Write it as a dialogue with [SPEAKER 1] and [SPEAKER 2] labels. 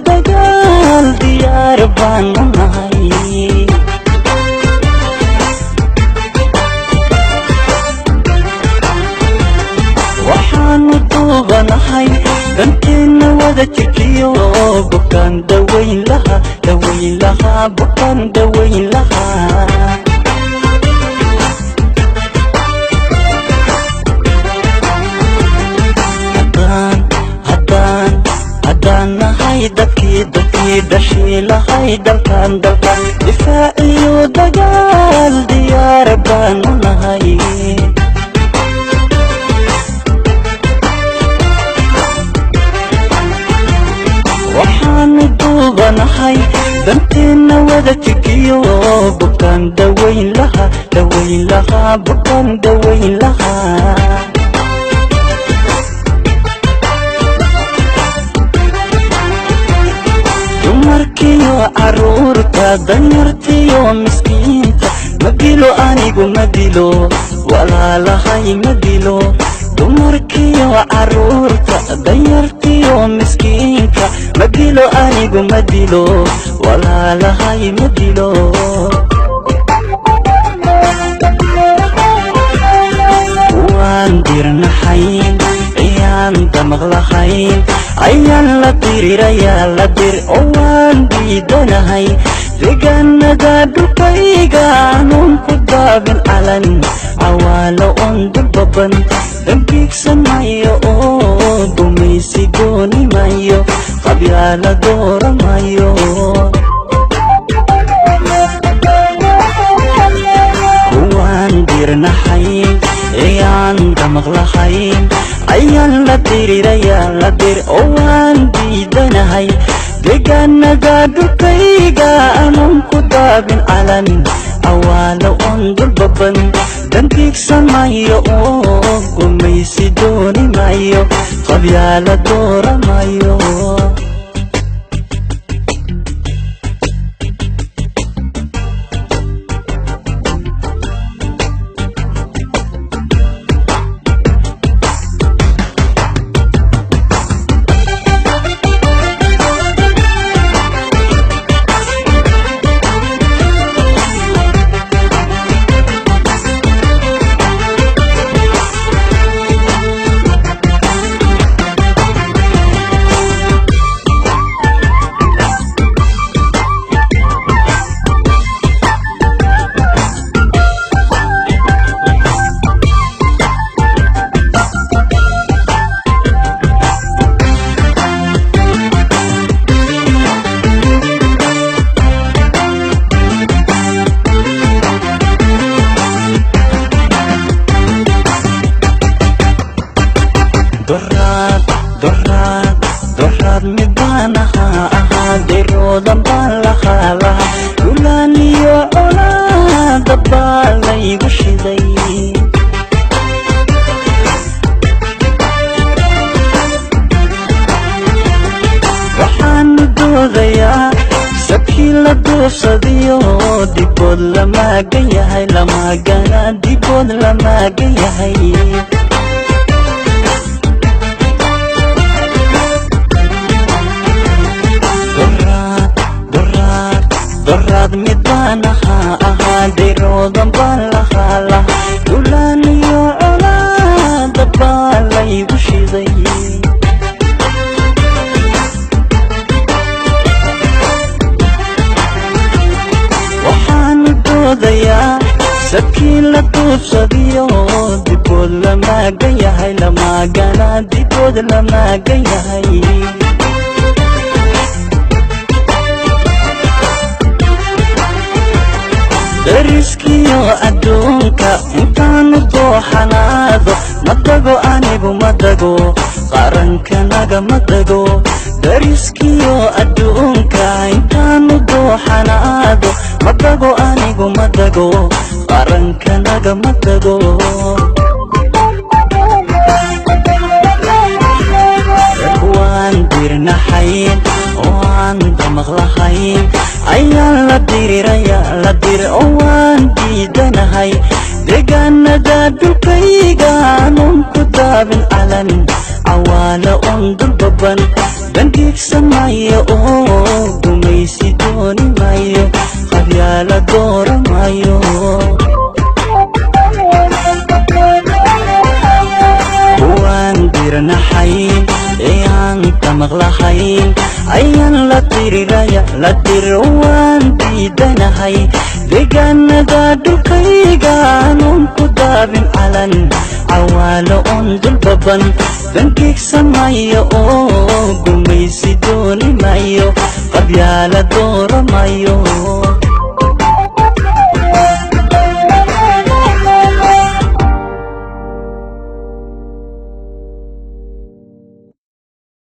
[SPEAKER 1] dagaal diyaar baan u nahay waxaanu duubanahay danteena wada jirkiyo bukaan dawayn lahaa bukaan dawayn lahaa haddaan nahay dadkii dhashii lahay dalkan difaac iyo dagaal diyaar baan u nahay waxaanu duubanahay danteena wada jirkiyo bukaan dawayn lahaa bukaan dawayn lahaa dumarkiyo caruurta danyartiyo miskiinta madilo anigu madilo walaalahay madilo dumarkiyo caruurta danyartiyo miskiinka madilo anigu madilo walaalahay madilo waan dirnaxayn ayaan damaq lahayn ayaan la dirirayaa la dir oo waan diidanahay deegaanada dhulkayga aanun ku daabin calan cawaalo on dulbaban dambiigsan mayo oo gumaysi dooni mayo qabyaala doora mayo waan dirnaxayn ayaan damaq lahayn ayaan la dirirayaa la dir oo waan diidanahay deegaanada dhulkayga aanun ku daabin calan cawaalo on dulbaban dambiigsan mayo oo gumaysi dooni mayo qabyaala doora mayo doraad midbaan ahaa diroodan baan lahaa dulaan iyo colaada baa laygu shiday waxaanu doodayaa sabkii la duufsadiyo dibood lamaagan yahay lamaagana dibood lamaagan yahay doraad midbaan ahaa diroodan baan lahaa dulaan iyo colaada baa laygu shiday waxaanu doodayaa sabkii la duufsadiyo dibood lamaagan yahay lamaagana dibood lamaagan yahay dariskiyo adduunka intaanu dooxanaado madago anigu madago qarankanaga madago dariskiyo adduunka intaanu dooxanaado madago anigu madago qarankanaga madago waan dirnaxayn oo aan damaq lahayn ayaan la dirirayaa la dir oo waan diidanahay deegaanada dhulkayga aanun ku daabin calan cawaalo on dulbaban dangiig samayo oo gumaysi dooni mayo qabyaala doora mayo kuwaan dirnaxayn ee aan damaqlahayn ayaan la diriraya la diro waan diidanahay deegaanada dhulkayga aanun ku daabin calan cawaalo on dulbaban dangiig samayo oo